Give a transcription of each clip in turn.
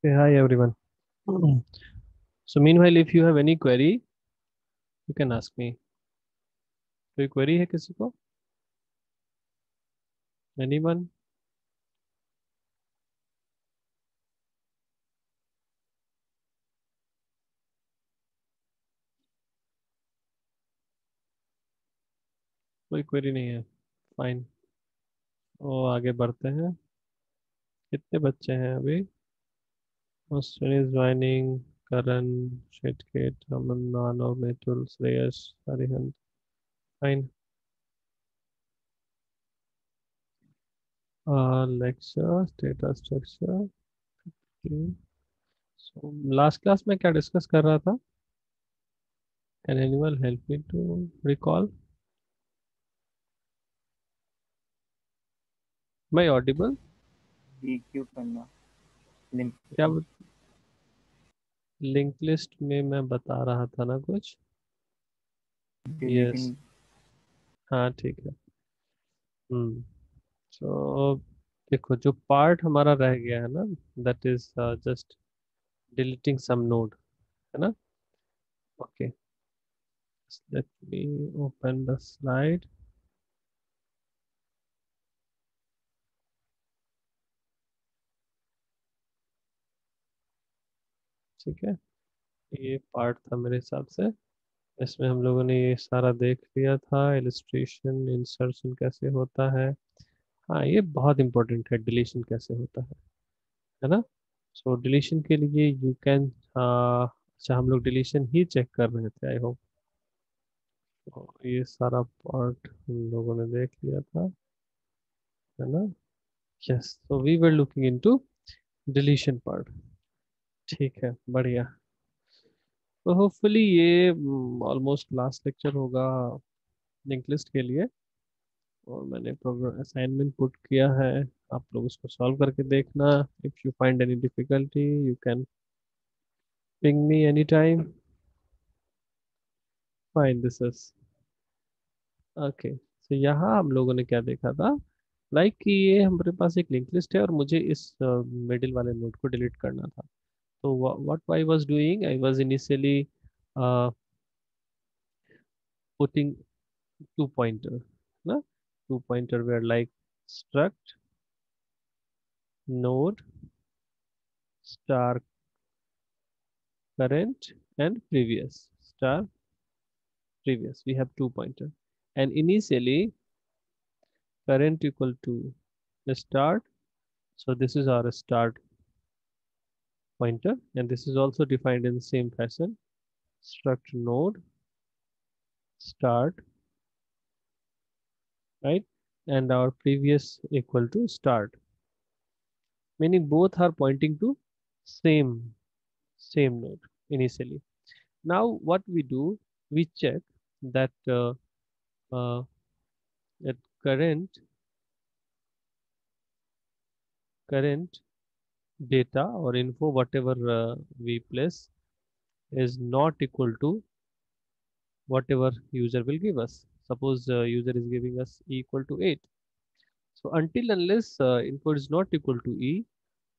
Okay, hi everyone. So meanwhile, if you have any query, you can ask me. कोई query है किसी को? Anyone? कोई query नहीं है. Fine. तो आगे बढ़ते हैं. कितने बच्चे हैं अभी? Austin is joining. Karan, Shetkit, Aman, Nano, Metul, Shreyas, Arihant. Fine. Lecture, data structure. Okay. So last class में क्या डिस्कस कर रहा था? Can anyone help me to recall? Am I audible? EQ करना लिंक क्या लिंक लिस्ट में मैं बता रहा था ना कुछ. यस. डिलीटिंग हाँ ठीक है. तो देखो जो पार्ट हमारा रह गया है ना, that is just deleting some node, है ना. Okay, let me open the slide. ठीक है, ये पार्ट था मेरे हिसाब से. इसमें हम लोगों ने ये सारा देख लिया था. इलिस्ट्रेशन, इंसर्शन कैसे होता है. हाँ, ये बहुत इंपॉर्टेंट है, डिलीशन कैसे होता है ना. सो डिलीशन के लिए यू कैन, अच्छा हम लोग डिलीशन ही चेक कर रहे थे, आई होप. तो ये सारा पार्ट हम लोगों ने देख लिया था, है ना. Yes, so we were looking into deletion part. ठीक है, बढ़िया. तो होपफुली ये ऑलमोस्ट लास्ट लेक्चर होगा लिंक लिस्ट के लिए. और मैंने प्रोग्राम असाइनमेंट पुट किया है. आप लोग उसको सॉल्व करके देखना. If you find any difficulty you can ping me any time. Fine, this is okay. तो यहाँ हम लोगों ने क्या देखा था, लाइक कि ये हमारे पास एक लिंक लिस्ट है और मुझे इस मिडिल वाले नोड को डिलीट करना था. तो what I was doing, I was initially putting two pointer, na, two pointer were like struct node star current and previous star previous. We have two pointer, and initially current equal to the start. So this is our start pointer, and this is also defined in the same fashion. Struct node start, right, and our previous equal to start, meaning both are pointing to same node initially. Now what we do, we check that uh, that current data or info whatever we place is not equal to whatever user will give us. Suppose user is giving us e equal to 8. So until unless info is not equal to e,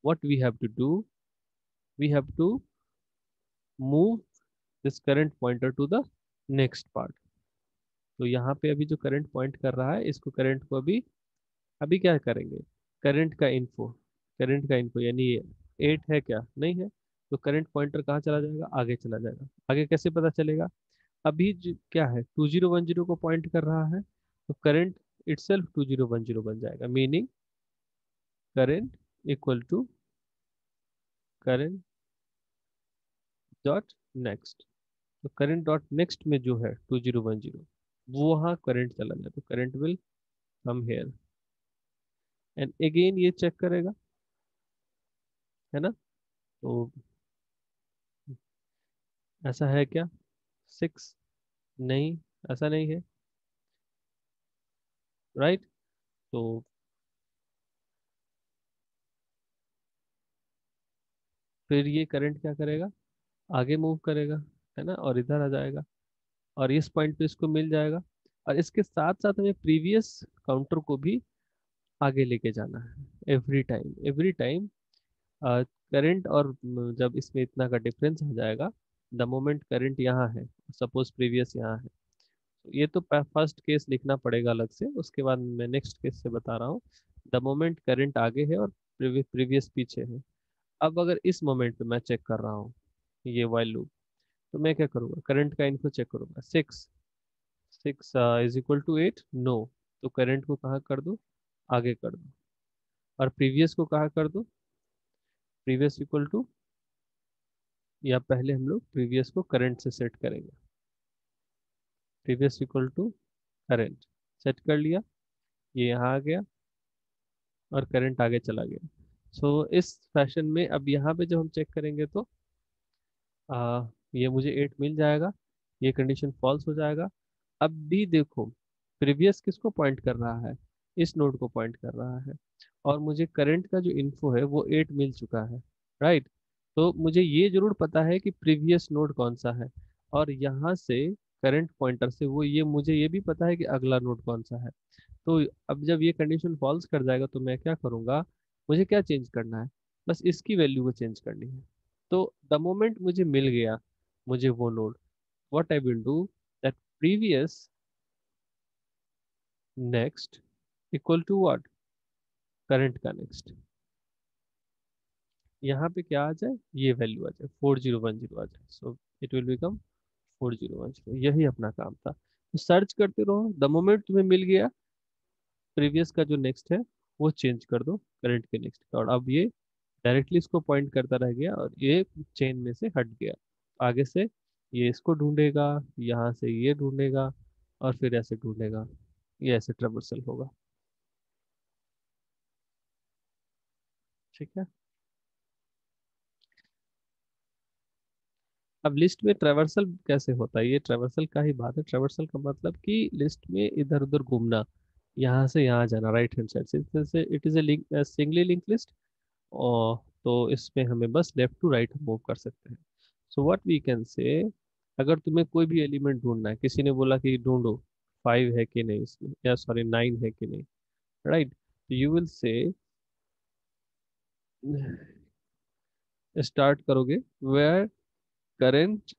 what we have to do, we have to move this current pointer to the next part. तो यहाँ पे अभी जो current point कर रहा है, इसको current को अभी अभी क्या करेंगे, करंट का इन्फो यानी 8 है क्या, नहीं है. तो करंट पॉइंटर कहाँ चला जाएगा, आगे चला जाएगा. आगे कैसे पता चलेगा, अभी क्या है 2010 को पॉइंट कर रहा है, तो करंट इटसेल्फ 2010 बन जाएगा. Meaning current equal to current dot next. तो करंट डॉट नेक्स्ट में जो है 2010, वो वहाँ करंट चला जाए, तो current will come here. And again ये चेक करेगा, है ना. तो ऐसा है क्या 6, नहीं, ऐसा नहीं है, राइट. तो फिर ये करंट क्या करेगा, आगे मूव करेगा, है ना, और इधर आ जाएगा और इस पॉइंट पे इसको मिल जाएगा. और इसके साथ साथ हमें प्रीवियस काउंटर को भी आगे लेके जाना है. एवरी टाइम करंट और जब इसमें इतना का डिफरेंस आ जाएगा, द मोमेंट करंट यहाँ है, सपोज प्रीवियस यहाँ है, तो ये तो फर्स्ट केस लिखना पड़ेगा अलग से, उसके बाद मैं नेक्स्ट केस से बता रहा हूँ। द मोमेंट करंट आगे है और प्रीवियस पीछे है। अब अगर इस मोमेंट पे मैं चेक कर रहा हूँ ये वाइल लूप, तो मैं क्या करूँगा, करंट का इन्फो चेक करूँगा, 6 इज इक्वल टू 8, नो, तो करंट को कहाँ कर दूँ, आगे कर दूँ, और प्रीवियस को कहाँ कर दूँ, प्रीवियस इक्वल टू, या पहले हम लोग प्रीवियस को करंट से सेट करेंगे, previous equal to current, set कर लिया, ये यहाँ आ गया और करंट आगे चला गया। सो इस फैशन में अब यहाँ पे जब हम चेक करेंगे तो ये मुझे 8 मिल जाएगा, ये कंडीशन फॉल्स हो जाएगा। अब भी देखो, प्रीवियस किसको पॉइंट कर रहा है, इस नोड को पॉइंट कर रहा है, और मुझे करंट का जो इन्फो है वो 8 मिल चुका है, राइट। तो मुझे ये जरूर पता है कि प्रीवियस नोड कौन सा है, और यहाँ से करंट पॉइंटर से वो ये मुझे ये भी पता है कि अगला नोड कौन सा है। तो अब जब ये कंडीशन फॉल्स कर जाएगा तो मैं क्या करूँगा, मुझे क्या चेंज करना है, बस इसकी वैल्यू को चेंज करनी है। तो द मोमेंट मुझे मिल गया, मुझे वो node, what I will do, that previous next equal to what, current का नेक्स्ट, यहाँ पे क्या आ जाए, ये वैल्यू आ जाए 4010 आ जाए, सो इट विल बिकम 4010। यही अपना काम था, तो सर्च करते रहो, द मोमेंट तुम्हें मिल गया, प्रीवियस का जो नेक्स्ट है वो चेंज कर दो करंट के नेक्स्ट का, और अब ये डायरेक्टली इसको पॉइंट करता रह गया और ये चेन में से हट गया। आगे से ये इसको ढूंढेगा, यहाँ से ये ढूंढेगा, और फिर ऐसे ढूंढेगा, ये ऐसे ट्रेवर्सल होगा। ठीक है। अब लिस्ट में ट्रेवर्सल कैसे होता है, ये ट्रेवर्सल का ही बात है। ट्रेवर्सल का मतलब कि लिस्ट में इधर उधर घूमना, यहाँ से यहाँ जाना, राइट हैंड साइड से, जैसे it is a link, singly link list, और तो इसमें हमें बस लेफ्ट टू राइट मूव कर सकते हैं। सो व्हाट वी कैन से, अगर तुम्हें कोई भी एलिमेंट ढूंढना है, किसी ने बोला कि ढूंढो 5 है कि नहीं इसमें, या सॉरी 9 है कि नहीं, right, you will say start करोगे वेयर करेंट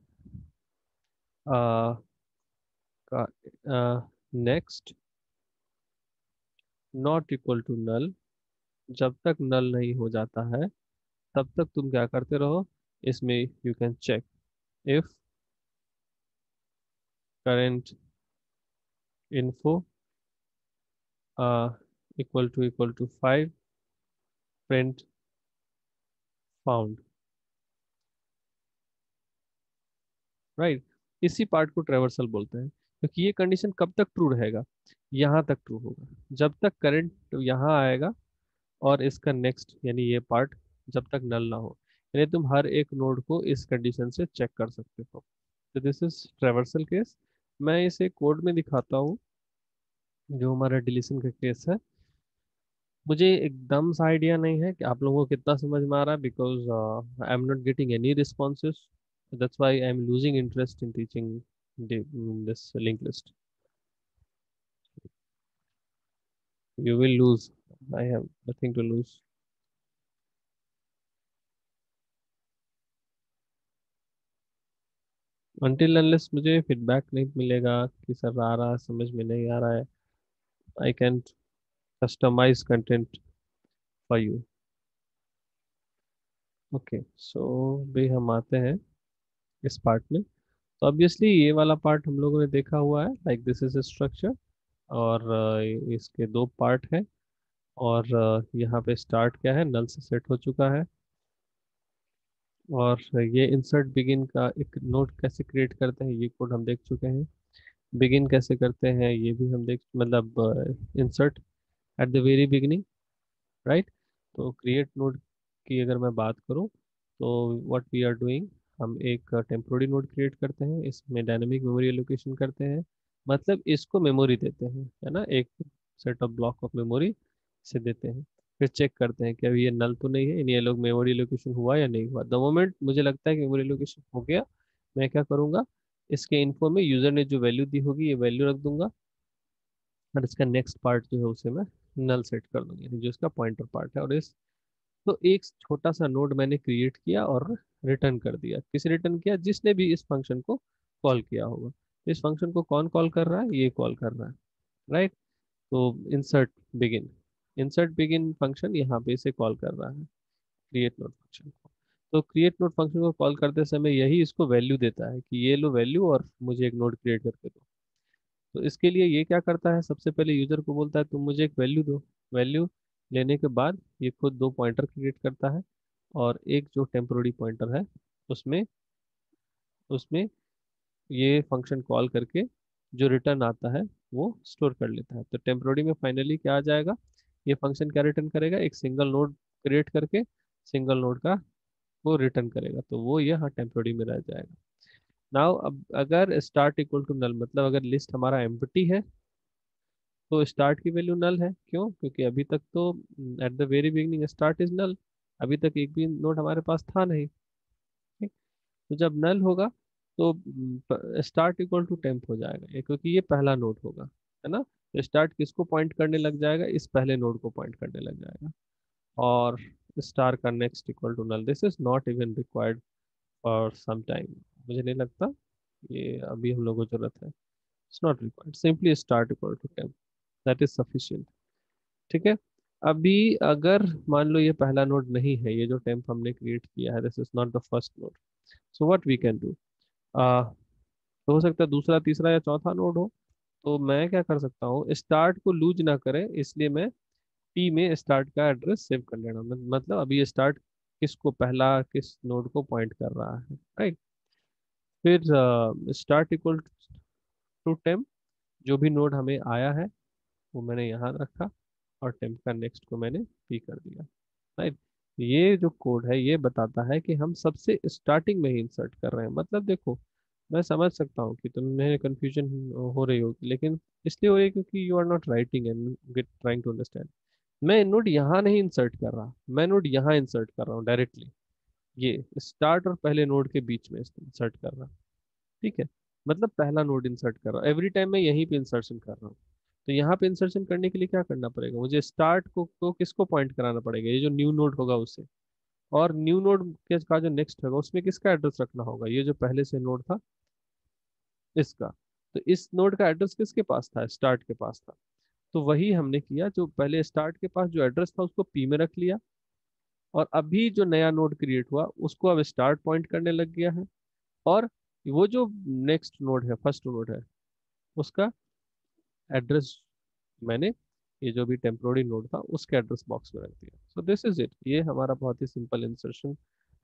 का next not equal to null, जब तक नल नहीं हो जाता है तब तक तुम क्या करते रहो, इसमें you can check if current info equal to 5 print found, right. इसी पार्ट को ट्रेवर्सल बोलते हैं, क्योंकि ये कंडीशन कब तक ट्रू रहेगा, यहाँ तक ट्रू होगा, जब तक करंट यहाँ आएगा और इसका नेक्स्ट यानी ये पार्ट जब तक नल ना हो, यानी तुम हर एक नोड को इस कंडीशन से चेक कर सकते हो। तो दिस इज ट्रेवर्सल केस। मैं इसे कोड में दिखाता हूँ, जो हमारा डिलीशन का केस है। मुझे एकदम सा आइडिया नहीं है कि आप लोगों को कितना समझ में आ रहा है, because I am not getting any responses, that's why I am losing interest in teaching this link list. You will lose. I have nothing to lose. Until unless मुझे फीडबैक नहीं मिलेगा कि सर आ रहा है, समझ में नहीं आ रहा है, I can customise content for you. Okay, so भी हम आते हैं इस पार्ट में। तो ऑब्वियसली ये वाला पार्ट हम लोगों ने देखा हुआ है, लाइक दिस इज स्ट्रक्चर, और इसके दो पार्ट हैं, और यहाँ पे स्टार्ट क्या है, नल से सेट हो चुका है, और ये इंसर्ट बिगिन का एक नोट कैसे क्रिएट करते हैं ये कोड हम देख चुके हैं। बिगिन कैसे करते हैं ये भी हम देख, मतलब insert eight the very beginning, right. तो क्रिएट नोड की अगर मैं बात करूं, तो व्हाट वी आर डूइंग, हम एक टेम्पोररी नोड क्रिएट करते हैं, इसमें डायनेमिक मेमोरी एलोकेशन करते हैं, मतलब इसको मेमोरी देते हैं, है ना, एक set of block of memory से देते हैं। फिर चेक करते हैं कि अभी ये नल तो नहीं है, इन ये लोग मेमोरी एलोकेशन हुआ या नहीं हुआ। द मोमेंट मुझे लगता है कि मेमोरी एलोकेशन हो गया, मैं क्या करूंगा, इसके इन्फो में यूजर ने जो वैल्यू दी होगी ये वैल्यू रख दूंगा, और इसका नेक्स्ट पार्ट जो है उसे मैं नल सेट कर दूंगा, यानी जो इसका पॉइंटर पार्ट है, और इस तो एक छोटा सा नोड मैंने क्रिएट किया और रिटर्न कर दिया। किसे रिटर्न किया? जिसने भी इस फंक्शन को कॉल किया होगा। इस फंक्शन को कौन कॉल कर रहा है? ये कॉल कर रहा है, राइट। तो इंसर्ट बिगिन फंक्शन यहाँ पे इसे कॉल कर रहा है, क्रिएट नोड फंक्शन को। तो क्रिएट नोड फंक्शन को कॉल करते समय यही इसको वैल्यू देता है कि ये लो वैल्यू और मुझे एक नोड क्रिएट करके दो। तो इसके लिए ये क्या करता है, सबसे पहले यूजर को बोलता है तुम मुझे एक वैल्यू दो। वैल्यू लेने के बाद ये खुद दो पॉइंटर क्रिएट करता है, और एक जो टेम्पोररी पॉइंटर है उसमें उसमें ये फंक्शन कॉल करके जो रिटर्न आता है वो स्टोर कर लेता है। तो टेम्पोररी में फाइनली क्या आ जाएगा, ये फंक्शन क्या रिटर्न करेगा, एक सिंगल नोड क्रिएट करके सिंगल नोड का वो रिटर्न करेगा, तो वो ये हाँ टेम्पोररी में रह जाएगा। नाउ अब अगर स्टार्ट इक्वल टू नल, मतलब अगर लिस्ट हमारा एम्प्टी है तो स्टार्ट की वैल्यू नल है। क्यों? क्योंकि अभी तक तो at the very beginning start is null, अभी तक एक भी नोड हमारे पास था नहीं, ठीक। तो जब नल होगा तो स्टार्ट इक्वल टू टेम्प हो जाएगा ये, क्योंकि ये पहला नोड होगा, है ना। तो स्टार्ट किसको पॉइंट करने लग जाएगा, इस पहले नोड को पॉइंट करने लग जाएगा। और स्टार का next equal to null, this is not even required for some time. मुझे नहीं लगता ये अभी हम लोग को जरूरत है। It's not required, simply start equal to temp, that is sufficient, ठीक है। अभी अगर मान लो ये पहला नोड नहीं है, ये जो टेम्प हमने क्रिएट किया है this is not the first node, so what we can do, तो हो सकता है दूसरा तीसरा या चौथा नोड हो। तो मैं क्या कर सकता हूँ, स्टार्ट को लूज ना करें इसलिए मैं पी में स्टार्ट का एड्रेस सेव कर लेना। मतलब अभी स्टार्ट किसको, पहला किस नोड को पॉइंट कर रहा है, राइट। फिर स्टार्ट इक्वल टू टेम्प, जो भी नोड हमें आया है वो मैंने यहाँ रखा, और टेम्प का नेक्स्ट को मैंने पी कर दिया, राइट। ये जो कोड है ये बताता है कि हम सबसे स्टार्टिंग में ही इंसर्ट कर रहे हैं। मतलब देखो, मैं समझ सकता हूँ कि तुम्हें कंफ्यूजन हो रही होगी, लेकिन इसलिए हो रही है क्योंकि you are not writing and get trying to understand. मैं नोड यहाँ नहीं इंसर्ट कर रहा, मैं नोड यहाँ इंसर्ट कर रहा हूँ डायरेक्टली, ये स्टार्ट और पहले नोड के बीच में इंसर्ट कर रहा हूँ, ठीक है। मतलब पहला नोड इंसर्ट कर रहा हूँ, एवरी टाइम मैं यहीं पे इंसर्शन कर रहा हूँ। तो यहाँ पे इंसर्शन करने के लिए क्या करना पड़ेगा, मुझे स्टार्ट को किसको पॉइंट कराना पड़ेगा, ये जो न्यू नोड होगा उसे। और न्यू नोड के का जो नेक्स्ट होगा उसमें किसका एड्रेस रखना होगा, ये जो पहले से नोड था इसका। तो इस नोड का एड्रेस किसके पास था, स्टार्ट के पास था। तो वही हमने किया, जो पहले स्टार्ट के पास जो एड्रेस था उसको पी में रख लिया, और अभी जो नया नोड क्रिएट हुआ उसको अब स्टार्ट पॉइंट करने लग गया है। और वो जो नेक्स्ट नोड है, फर्स्ट नोड है, उसका एड्रेस मैंने ये जो भी टेम्पोररी नोड था उसके एड्रेस बॉक्स में रख दिया। सो दिस इज इट, ये हमारा बहुत ही सिंपल इंसर्शन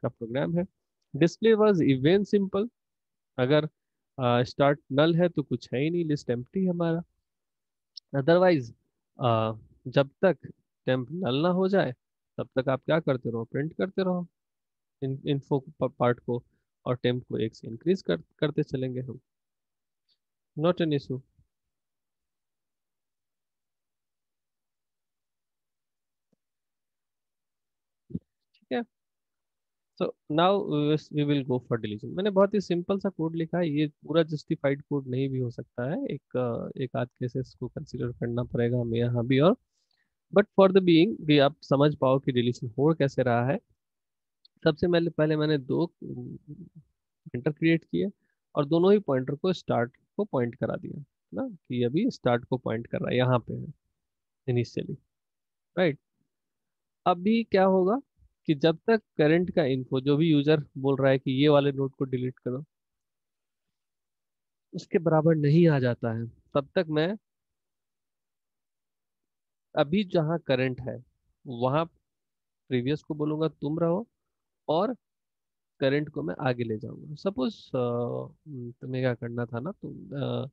का प्रोग्राम है। Display was even simple. अगर स्टार्ट नल है तो कुछ है ही नहीं, लिस्ट एम्प्टी हमारा। अदरवाइज जब तक टेम्प नल ना हो जाए तब तक आप क्या करते रहो, प्रिंट करते रहो इन्फो पार्ट को, और टेम्प को एक से इंक्रीज करते चलेंगे हम, नॉट एन इशू, ठीक है। So now we will go for deletion. मैंने बहुत ही सिंपल सा कोड लिखा है, ये पूरा जस्टिफाइड कोड नहीं भी हो सकता है, एक आध केसेस को कंसीडर करना पड़ेगा हमें यहाँ भी। और बट फॉर द बीइंग कि आप समझ पाओ कि डिलीशन हो कैसे रहा है, सबसे पहले पहले मैंने दो पॉइंटर क्रिएट किए, और दोनों ही पॉइंटर को स्टार्ट को पॉइंट करा दिया ना, कि अभी स्टार्ट को पॉइंट कर रहा है, यहाँ पे है इनिशियली, राइट। अभी क्या होगा कि जब तक करंट का इन्फो, जो भी यूजर बोल रहा है कि ये वाले नोड को डिलीट करो, उसके बराबर नहीं आ जाता है, तब तक मैं अभी जहाँ करंट है वहां प्रीवियस को बोलूंगा तुम रहो, और करंट को मैं आगे ले जाऊंगा। सपोज तुम्हें क्या करना था ना, तुम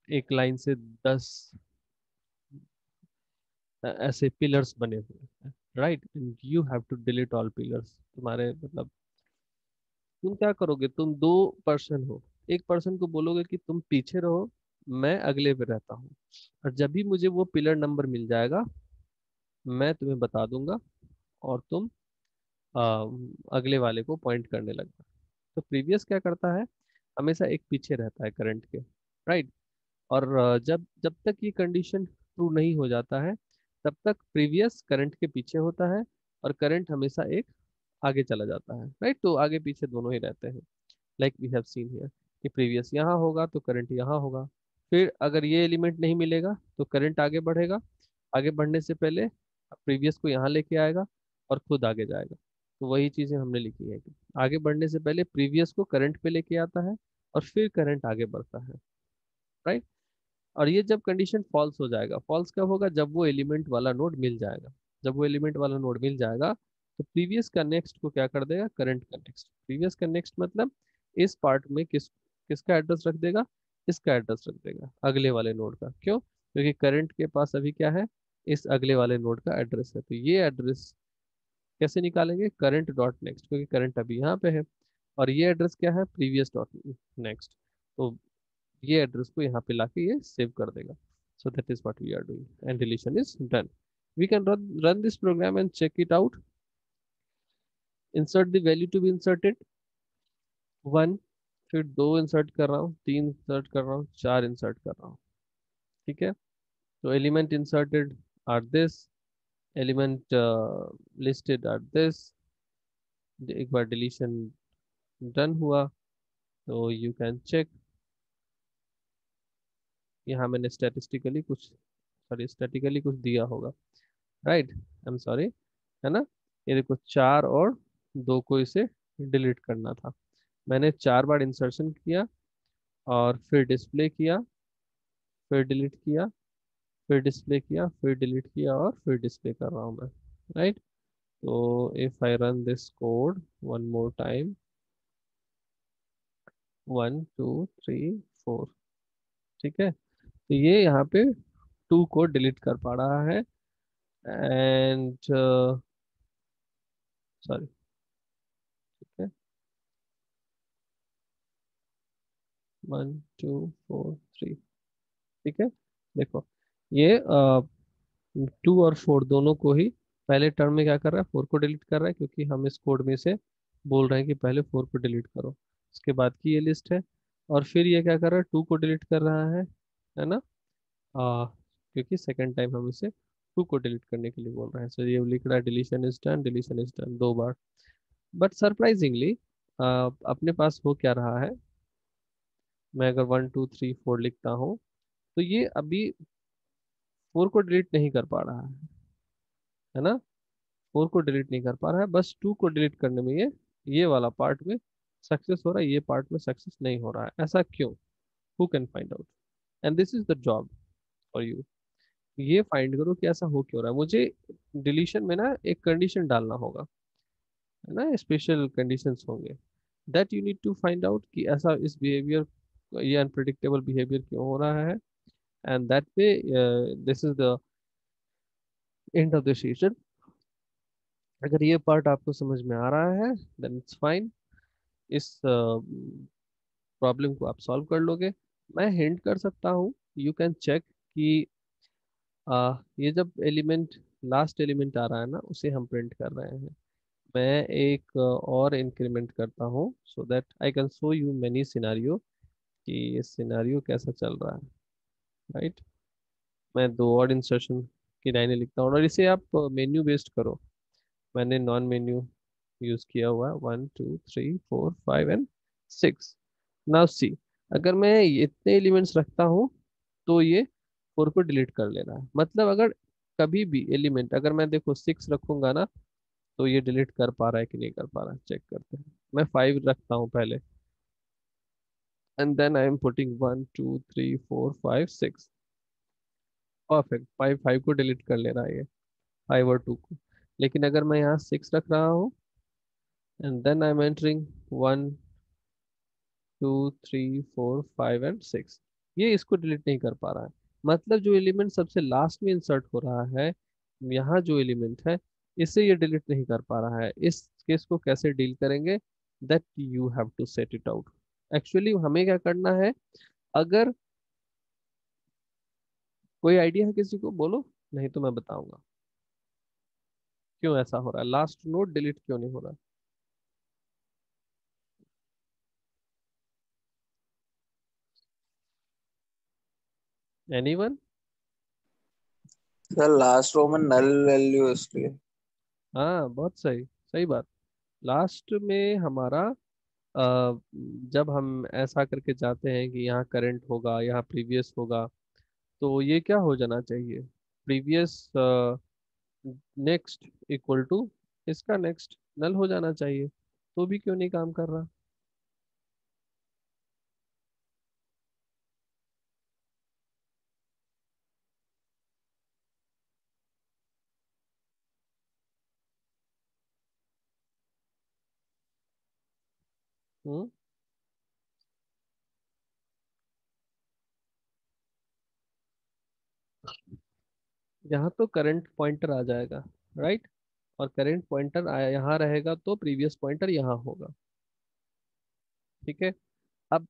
एक लाइन से 10 ऐसे पिलर्स बने हुए हैं, right, you have to delete all pillars. तुम्हारे मतलब तुम क्या करोगे, तुम दो पर्सन हो, एक पर्सन को बोलोगे कि तुम पीछे रहो, मैं अगले पे रहता हूँ, और जब भी मुझे वो पिलर नंबर मिल जाएगा मैं तुम्हें बता दूंगा, और तुम अगले वाले को पॉइंट करने लगना। तो प्रीवियस क्या करता है, हमेशा एक पीछे रहता है करंट के, राइट। और जब जब तक ये कंडीशन ट्रू नहीं हो जाता है तब तक प्रीवियस करंट के पीछे होता है, और करंट हमेशा एक आगे चला जाता है, राइट। तो आगे पीछे दोनों ही रहते हैं, like we have seen here कि प्रीवियस यहाँ होगा तो करंट यहाँ होगा। फिर अगर ये एलिमेंट नहीं मिलेगा तो करंट आगे बढ़ेगा, आगे बढ़ने से पहले प्रीवियस को यहाँ लेके आएगा और खुद आगे जाएगा। तो वही चीजें हमने लिखी है कि आगे बढ़ने से पहले प्रीवियस को करंट पे लेके आता है और फिर करंट आगे बढ़ता है, राइट। और ये जब कंडीशन फॉल्स हो जाएगा, फॉल्स कब होगा, जब वो एलिमेंट वाला नोड मिल जाएगा। जब वो एलिमेंट वाला नोड मिल जाएगा तो प्रीवियस का नेक्स्ट को क्या कर देगा, करंट का नेक्स्ट। प्रीवियस का नेक्स्ट मतलब इस पार्ट में किसका एड्रेस रख देगा, इसका एड्रेस रख देगा अगले वाले नोड का। क्यों, क्योंकि करंट के पास अभी क्या है, इस अगले वाले नोड का एड्रेस है। तो ये एड्रेस कैसे निकालेंगे, करंट डॉट नेक्स्ट, क्योंकि करंट अभी यहाँ पे है, और ये एड्रेस क्या है, प्रीवियस डॉट नेक्स्ट। तो ये एड्रेस को यहाँ पे लाके ये सेव कर देगा। So that is what we are doing and deletion is done. We can run this program and check it out. Insert the value to be inserted, 1, फिर 2 इंसर्ट कर रहा हूँ, 3 इंसर्ट कर रहा हूँ, 4 इंसर्ट कर रहा हूँ, ठीक है। तो element inserted are this, element listed are this. एक बार डिलीशन डन हुआ तो यू कैन चेक, यहाँ मैंने स्टैटिस्टिकली कुछ, सॉरी स्टैटिकली कुछ दिया होगा, राइट, आई एम सॉरी, है ना। ये देखो 4 और 2 को इसे डिलीट करना था, मैंने 4 बार इंसर्शन किया और फिर डिस्प्ले किया, फिर डिलीट किया, फिर डिस्प्ले किया, फिर डिलीट किया और फिर डिस्प्ले कर रहा हूँ मैं, राइट। तो if I run this code one more time, 1 2 3 4, ठीक है। तो ये यहाँ पे 2 को डिलीट कर पा रहा है एंड सॉरी, ठीक है, 1 2 4 3, ठीक है। देखो ये 2 और 4 दोनों को ही पहले टर्म में क्या कर रहा है, 4 को डिलीट कर रहा है, क्योंकि हम इस कोड में से बोल रहे हैं कि पहले 4 को डिलीट करो, उसके बाद की ये लिस्ट है। और फिर ये क्या कर रहा है, 2 को डिलीट कर रहा है ना, क्योंकि सेकंड टाइम हम इसे 2 को डिलीट करने के लिए बोल रहे हैं। सो ये लिख रहा है deletion is done, deletion is done 2 bar. But surprisingly अपने पास हो क्या रहा है, मैं अगर 1 2 3 4 लिखता हूँ तो ये अभी 4 को डिलीट नहीं कर पा रहा है ना, 4 को डिलीट नहीं कर पा रहा है, बस 2 को डिलीट करने में ये वाला पार्ट में सक्सेस हो रहा है, ये पार्ट में सक्सेस नहीं हो रहा है। ऐसा क्यों, who can find out, and this is the job for you. ये फाइंड करो कि ऐसा हो क्यों रहा है। मुझे डिलीशन में ना एक कंडीशन डालना होगा, है ना, स्पेशल कंडीशंस होंगे, that you need to find out कि ऐसा इस बिहेवियर, ये अनप्रिडिक्टेबल बिहेवियर क्यों हो रहा है। And that way this is the end of the session. अगर ये पार्ट आपको समझ में आ रहा है देन इट्स फाइन, इस प्रॉब्लम को आप सॉल्व कर लोगे। मैं हिंट कर सकता हूँ, यू कैन चेक कि ये जब एलिमेंट, लास्ट एलिमेंट आ रहा है ना, उसे हम प्रिंट कर रहे हैं। मैं एक और इंक्रीमेंट करता हूँ so that I can show you many scenario कि ये सिनारियो कैसा चल रहा है, राइट। मैं 2 और इंसर्शन की लाइनें लिखता हूँ और इसे आप मेन्यू बेस्ड करो। मैंने नॉन मेन्यू यूज किया हुआ है, 1 2 3 4 5 एंड 6। नाउ सी, अगर मैं इतने एलिमेंट्स रखता हूँ तो ये 4 को डिलीट कर ले रहा है। मतलब अगर कभी भी एलिमेंट, अगर मैं देखो 6 रखूंगा ना, तो ये डिलीट कर पा रहा है कि नहीं कर पा रहा है, चेक करते हैं। मैं 5 रखता हूँ पहले and then I am putting 1 2 3 4 5 6, perfect, 5 को डिलीट कर ले रहा है ये, 5 और 2 को। लेकिन अगर मैं यहाँ 6 रख रहा हूँ and then I am entering 1 2 3 4 5 and 6, ये इसको डिलीट नहीं कर पा रहा है। मतलब जो एलिमेंट सबसे लास्ट में इंसर्ट हो रहा है, यहाँ जो एलिमेंट है, इसे ये डिलीट नहीं कर पा रहा है। इस केस को कैसे डील करेंगे, that you have to set it out. Actually हमें क्या करना है, अगर कोई आइडिया है किसी को, बोलो, नहीं तो मैं बताऊंगा क्यों ऐसा हो रहा है, लास्ट नोड डिलीट क्यों नहीं हो रहा। एनीवन। सर लास्ट रो में नल वैल्यू है इसलिए। हाँ बहुत सही, सही बात। लास्ट में हमारा अ, जब हम ऐसा करके जाते हैं कि यहाँ करंट होगा, यहाँ प्रीवियस होगा, तो ये क्या हो जाना चाहिए? प्रीवियस नेक्स्ट इक्वल टू इसका नेक्स्ट नल हो जाना चाहिए, तो भी क्यों नहीं काम कर रहा? हम्म। यहाँ तो करंट पॉइंटर आ जाएगा, राइट? और करंट पॉइंटर यहाँ रहेगा तो प्रीवियस पॉइंटर यहाँ होगा। ठीक है। अब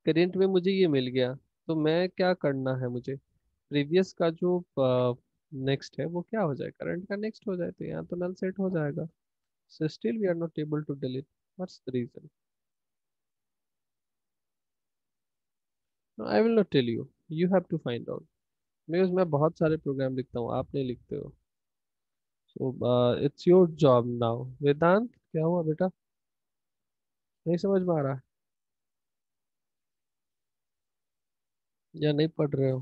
करंट में मुझे ये मिल गया, तो मैं क्या करना है मुझे? प्रीवियस का जो नेक्स्ट है वो क्या हो जाए, करंट का नेक्स्ट हो जाए, तो यहाँ तो नल सेट हो जाएगा। So still we are not able to delete. What's the reason? No, I will not tell you. You have to find out. Because मैं बहुत सारे प्रोग्राम लिखता हूँ, आप नहीं लिखते हो। So it's your job now. वेदांत, क्या हुआ बेटा? नहीं समझ में आ रहा है या नहीं पढ़ रहे हो?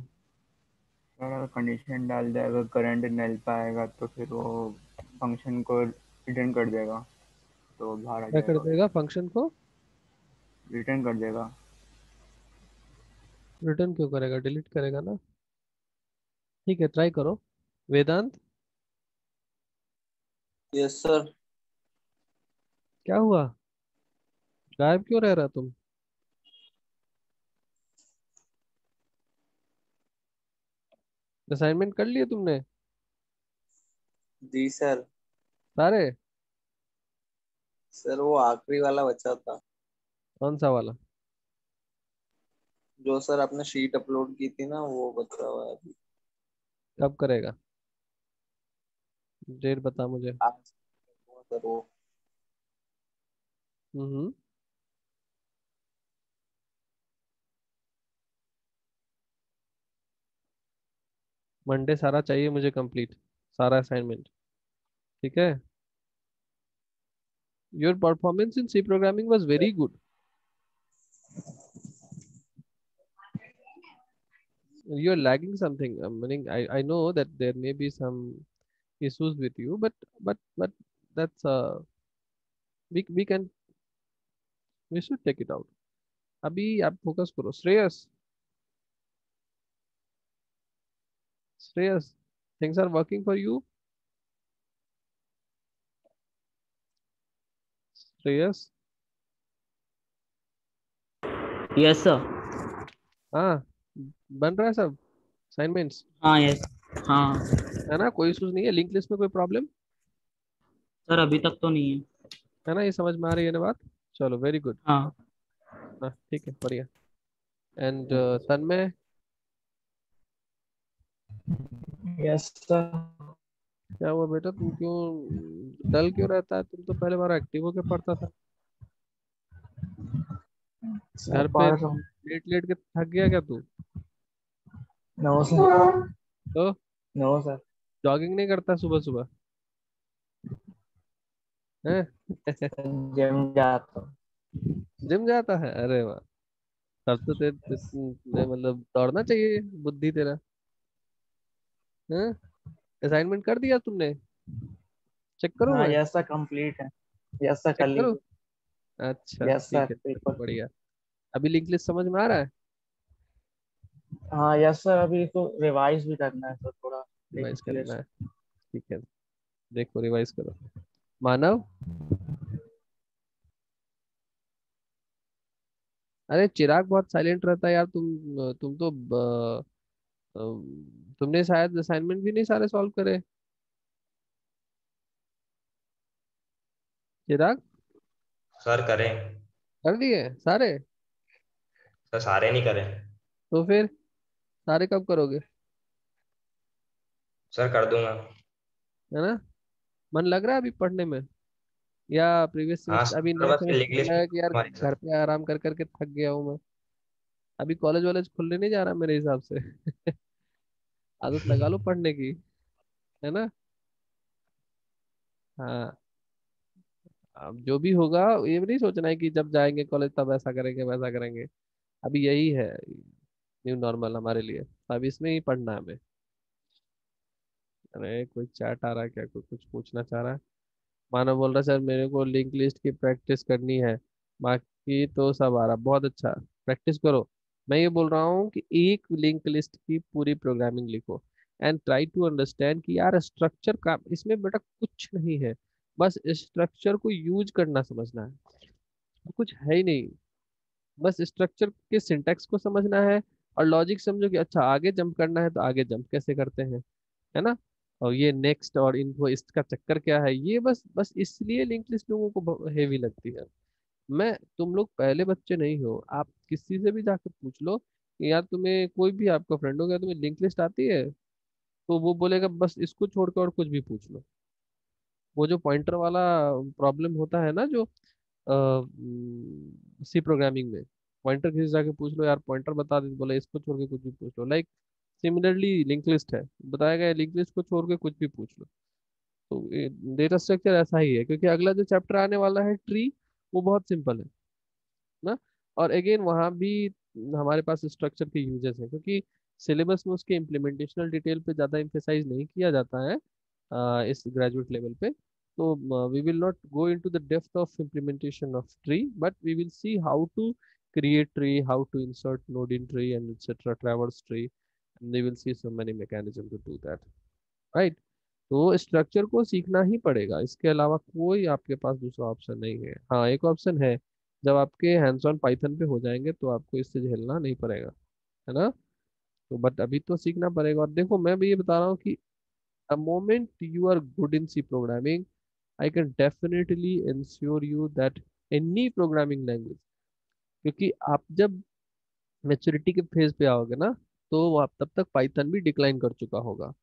सर अगर कंडीशन डाल दे, अगर करंट नल पे आएगा तो फिर वो फंक्शन को रिटर्न कर देगा, तो बाहर आ क्या कर जाएगा। देगा फंक्शन को? रिटर्न कर देगा। रिटर्न क्यों करेगा, डिलीट करेगा ना। ठीक है, ट्राई करो। वेदांत, यस सर। क्या हुआ? गायब क्यों रह रहा तुम? असाइनमेंट कर लिए तुमने जी सर। सारे? सर वो आखिरी वाला बचा था, कौन सा वाला? जो सर आपने शीट अपलोड की थी ना, वो बचा हुआ है अभी। कब करेगा? डेट बता मुझे। आज हुआ सर वो। हम्म। मंडे सारा चाहिए मुझे कंप्लीट, सारा असाइनमेंट। ठीक है। Your performance in C programming was very good. You're lagging something. I mean, I know that there may be some issues with you, but that's we can, we should take it out. अभी आप focus करो। Shreyas, Shreyas, things are working for you? Shreyas, yes sir. हाँ, बन रहा है सब assignments? हाँ yes. हाँ है ना, कोई इशूज नहीं है, लिंक लिस्ट में कोई प्रॉब्लम? सर, अभी तक तो नहीं है। है ना, ये समझ में आ रही है ना बात? चलो वेरी गुड। हाँ हाँ ठीक है, बढ़िया। And Tanmay, yes sir. क्या हुआ बेटा, तुम क्यों डल क्यों रहता है? तुम तो पहले बार एक्टिव होके पढ़ता था। सर घर पे पढ़ रहा हूँ। लेट लेट के थक गया क्या तू? No sir. तो नो सर। जॉगिंग नहीं करता सुबह सुबह? हैं? जिम जाता हूँ। जिम जाता है, अरे वाह। तब तो मतलब दौड़ना चाहिए, बुद्धि तेरा। हैं? असाइनमेंट कर दिया तुमने? चेक करूँ हाँ मैं? यस सर, कंप्लीट है। यस सर, कर चेक करूँ? लीजिए। अच्छा यस ठीक सर, है, चलो बिल्कुल। बढ़िया। अभी लिंक लिस्ट समझ में आ रहा है? हाँ यस सर, अभी तो रिवाइज भी करना है सर थोड़ा। रिवाइज लिंक करना लिस्ट। है, ठीक है। देखो रिवाइज करो। मानव, अरे चिराग बहुत साइलेंट रहता है यार। तुम तो तुमने शायद असाइनमेंट भी नहीं सारे सॉल्व करे। चिराग, सर करें। कर दिए सारे? सर सारे नहीं करें। तो फिर सारे कब करोगे? सर कर दूंगा। है ना? मन लग रहा है अभी पढ़ने में? या प्रीवियस हाँ सेमेस्टर, अभी सर, नए बस ये लिंक सेमेस्टर में लिस्ट लगा कि यार हमारी घर सर। पे आराम कर करके थक गया हूँ मैं? अभी कॉलेज वॉलेज खुलने नहीं जा रहा मेरे हिसाब से। आदत लगा लो पढ़ने की, है ना? हाँ, अब जो भी होगा ये भी नहीं सोचना है कि जब जाएंगे कॉलेज तब ऐसा करेंगे वैसा करेंगे। अभी यही है न्यू नॉर्मल हमारे लिए। अब इसमें ही पढ़ना है हमें। अरे कोई चैट आ रहा है क्या, कोई कुछ पूछना चाह रहा है? मानव बोल रहा है सर मेरे को लिंक लिस्ट की प्रैक्टिस करनी है, बाकी तो सब आ रहा। बहुत अच्छा, प्रैक्टिस करो। मैं ये बोल रहा हूँ कि एक लिंक लिस्ट की पूरी प्रोग्रामिंग लिखो एंड ट्राई टू अंडरस्टैंड कि यार स्ट्रक्चर का इसमें बेटा कुछ नहीं है, बस स्ट्रक्चर को यूज करना समझना है, कुछ है ही नहीं। बस स्ट्रक्चर के सिंटैक्स को समझना है और लॉजिक समझो कि अच्छा आगे जंप करना है तो आगे जंप कैसे करते हैं, है ना। और ये नेक्स्ट और इनको इसका चक्कर क्या है, ये बस बस इसलिए लिंक लिस्ट लोगों को हेवी लगती है। मैं तुम लोग पहले बच्चे नहीं हो, आप किसी से भी जाकर पूछ लो कि यार तुम्हें कोई भी आपका फ्रेंड हो गया तुम्हें लिंक लिस्ट आती है, तो वो बोलेगा बस इसको छोड़कर और कुछ भी पूछ लो। वो जो पॉइंटर वाला प्रॉब्लम होता है ना, जो सी प्रोग्रामिंग में पॉइंटर किसी से जाके पूछ लो यार पॉइंटर बता दे, बोले इसको छोड़ के कुछ भी पूछ लो। लाइक सिमिलरली लिंक लिस्ट है, बताया गया लिंक लिस्ट को छोड़ के कुछ भी पूछ लो। तो डेटा स्ट्रक्चर ऐसा ही है, क्योंकि अगला जो चैप्टर आने वाला है ट्री, वो बहुत सिंपल है ना। और अगेन वहाँ भी हमारे पास स्ट्रक्चर के यूजेस हैं, क्योंकि सिलेबस में उसके इम्प्लीमेंटेशनल डिटेल पे ज़्यादा एम्फेसाइज नहीं किया जाता है इस ग्रेजुएट लेवल पे। तो we will not go into the depth of implementation of tree, but we will see how to create tree, how to insert node in tree and etc. traverse tree, and they will see so many mechanism to do that, right? तो structure को सीखना ही पड़ेगा, इसके अलावा कोई आपके पास दूसरा option नहीं है। हाँ एक ऑप्शन है, जब आपके हैंड्स ऑन पाइथन पे हो जाएंगे तो आपको इससे झेलना नहीं पड़ेगा, है ना। तो बट अभी तो सीखना पड़ेगा। और देखो मैं भी ये बता रहा हूँ कि the moment you are good in C programming, I can definitely ensure you that any programming language, क्योंकि आप जब मेच्योरिटी के फेज पे आओगे ना, तो आप तब तक पाइथन भी डिक्लाइन कर चुका होगा।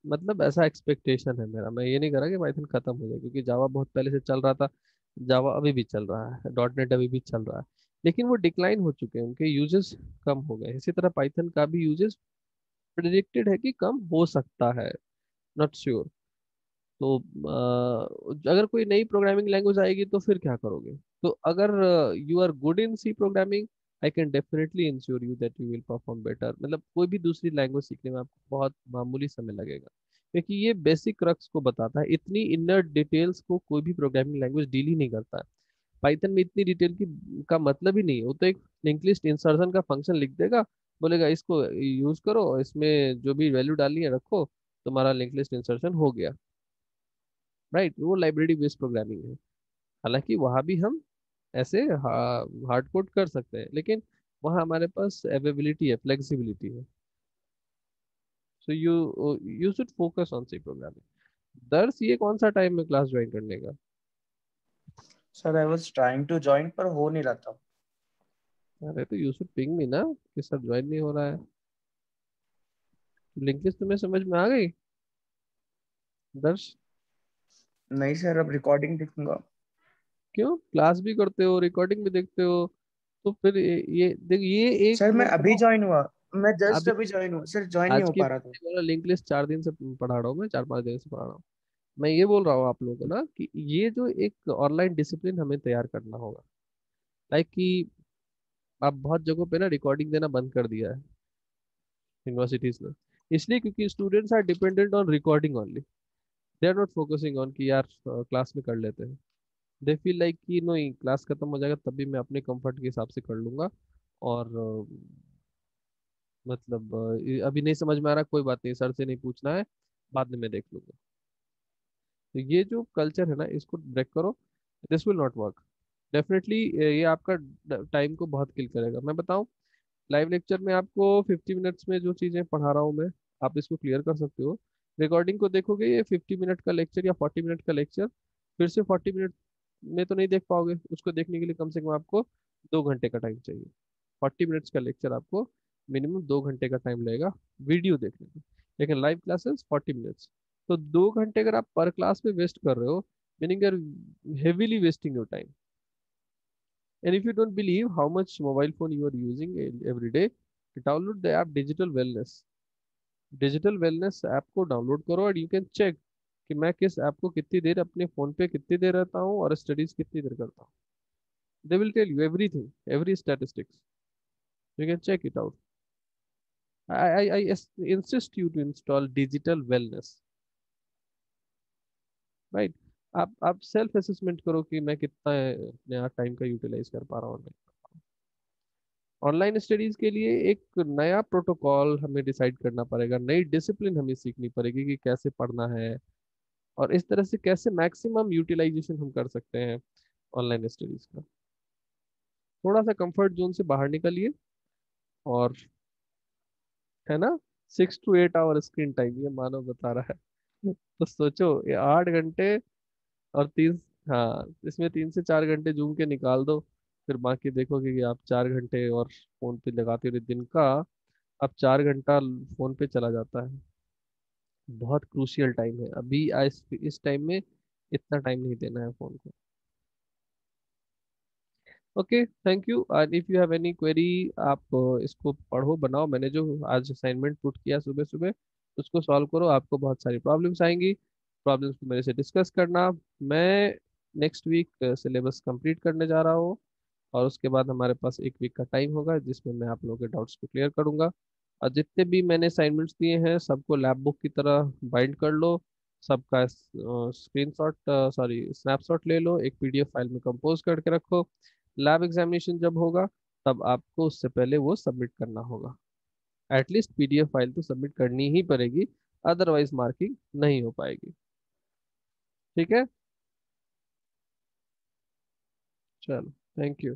मतलब ऐसा एक्सपेक्टेशन है मेरा। मैं ये नहीं कर रहा कि पाइथन खत्म हो जाए, क्योंकि जावा बहुत पहले से चल रहा था, जावा अभी भी चल रहा है, डॉट नेट अभी भी चल रहा है, लेकिन वो डिक्लाइन हो चुके हैं, उनके यूजेस कम हो गए। इसी तरह पाइथन का भी यूजेस प्रेडिक्टेड है कि कम हो सकता है, नॉट श्योर। तो अगर कोई नई प्रोग्रामिंग लैंग्वेज आएगी तो फिर क्या करोगे? तो अगर you are good in C programming, I can definitely ensure you that you will perform better. मतलब कोई भी दूसरी लैंग्वेज सीखने में आपको बहुत मामूली समय लगेगा, क्योंकि ये बेसिक क्रक्स को बताता है। इतनी इनर डिटेल्स को कोई भी प्रोग्रामिंग लैंग्वेज डील ही नहीं करता है। पाइथन में इतनी डिटेल की का मतलब ही नहीं है। वो तो एक लिंक लिस्ट इंसर्शन का फंक्शन लिख देगा, बोलेगा इसको यूज करो, इसमें जो भी वैल्यू डालनी है रखो, तुम्हारा लिंक लिस्ट इंसर्शन हो गया, राइट। वो लाइब्रेरी बेस्ड प्रोग्रामिंग है। हालांकि वहाँ भी हम ऐसे हार्ड कोड कर सकते हैं, लेकिन वहाँ हमारे पास अवेलेबिलिटी है, फ्लेक्सिबिलिटी है। So you should focus on C programming. दर्श ये कौन सा टाइम में क्लास ज्वाइन करने का? Sir I was trying to join पर हो नहीं रहा था। अरे तो यू शुड पिंग मी ना कि सर ज्वाइन नहीं हो रहा है। लिंक लिस्ट तुम्हें समझ में आ गई दर्श? नहीं सर, अब रिकॉर्डिंग देखूंगा। क्यों, क्लास भी करते हो रिकॉर्डिंग भी देखते हो, तो फिर ये देख ये एक सर मैं मैं अभी बताऊं। ज्वाइन हुआ, मैं जस्ट अभी अभी ज्वाइन हुआ सर, ज्वाइन नहीं आज हो की पा रहा था। लिंक लिस्ट 4 दिन से पढ़ा रहा हूँ मैं, 4-5 दिन से पढ़ा रहा हूँ। मैं ये बोल रहा हूँ आप लोगों को ना कि ये जो एक ऑनलाइन डिसिप्लिन हमें तैयार करना होगा। लाइक कि आप बहुत जगहों पे ना रिकॉर्डिंग देना बंद कर दिया है यूनिवर्सिटीज ने, इसलिए क्योंकि students are dependent on recording only. They are not focusing on कि यार क्लास में कर लेते हैं। दे फील लाइक कि नहीं क्लास खत्म हो जाएगा तब भी मैं अपने कंफर्ट के हिसाब से कर लूंगा, और मतलब अभी नहीं समझ में आ रहा कोई बात नहीं, सर से नहीं पूछना है, बाद में मैं देख लूंगा। तो ये जो कल्चर है ना इसको ब्रेक करो, this will not work definitely. ये आपका टाइम को बहुत किल करेगा। मैं बताऊं, लाइव लेक्चर में आपको 50 मिनट्स में जो चीज़ें पढ़ा रहा हूँ मैं, आप इसको क्लियर कर सकते हो। रिकॉर्डिंग को देखोगे ये 50 मिनट का लेक्चर या 40 मिनट का लेक्चर फिर से 40 मिनट में तो नहीं देख पाओगे। उसको देखने के लिए कम से कम आपको 2 घंटे का टाइम चाहिए। 40 मिनट्स का लेक्चर आपको मिनिमम 2 घंटे का टाइम लगेगा वीडियो देखने में, लेकिन लाइव क्लासेस 40 मिनट्स। तो 2 घंटे अगर आप पर क्लास में वेस्ट कर रहे हो, meaning you are heavily wasting your time. And if you don't believe how much mobile phone you are using every day, download the app Digital Wellness। Digital wellness app को download करो और you can check कि मैं किस app को कितनी देर अपने phone पे कितनी देर रहता हूँ और स्टडीज़ कितनी देर करता हूँ. They will tell you everything, every statistics. You can check it out. Insist you to install digital wellness, right? आप सेल्फ असेसमेंट करो कि मैं कितना नया टाइम का यूटिलाइज कर पा रहा हूँ. ऑनलाइन स्टडीज के लिए एक नया प्रोटोकॉल हमें डिसाइड करना पड़ेगा, नई डिसिप्लिन हमें सीखनी पड़ेगी कि कैसे पढ़ना है और इस तरह से कैसे मैक्सिमम यूटिलाइजेशन हम कर सकते हैं ऑनलाइन स्टडीज का. थोड़ा सा कंफर्ट जोन से बाहर निकलिए और, है ना, 6 to 8 आवर स्क्रीन टाइम ये मानव बता रहा है. तो सोचो ये 8 घंटे और 3, हाँ इसमें 3 से 4 घंटे जूम के निकाल दो, फिर बाकी देखोगे कि आप 4 घंटे और फोन पे लगाते रहे दिन का, अब 4 घंटा फोन पे चला जाता है. बहुत क्रूशियल टाइम है अभी. इस टाइम में इतना टाइम नहीं देना है फोन को. Okay, thank you. And if you have any query, आप इसको पढ़ो बनाओ. मैंने जो आज असाइनमेंट पुट किया सुबह सुबह उसको सॉल्व करो. आपको बहुत सारी प्रॉब्लम्स आएंगी, प्रॉब्लम्स को मेरे से डिस्कस करना. मैं नेक्स्ट वीक सिलेबस कंप्लीट करने जा रहा हूँ और उसके बाद हमारे पास एक वीक का टाइम होगा जिसमें मैं आप लोगों के डाउट्स को क्लियर करूंगा. और जितने भी मैंने असाइनमेंट्स दिए हैं सबको लैब बुक की तरह बाइंड कर लो, सबका स्क्रीनशॉट सॉरी स्नैपशॉट ले लो, एक पीडीएफ फाइल में कंपोज करके रखो. लैब एग्जामिनेशन जब होगा तब आपको उससे पहले वो सबमिट करना होगा. एटलीस्ट पीडीएफ फाइल तो सबमिट करनी ही पड़ेगी, अदरवाइज मार्किंग नहीं हो पाएगी. ठीक है, चलो, थैंक यू.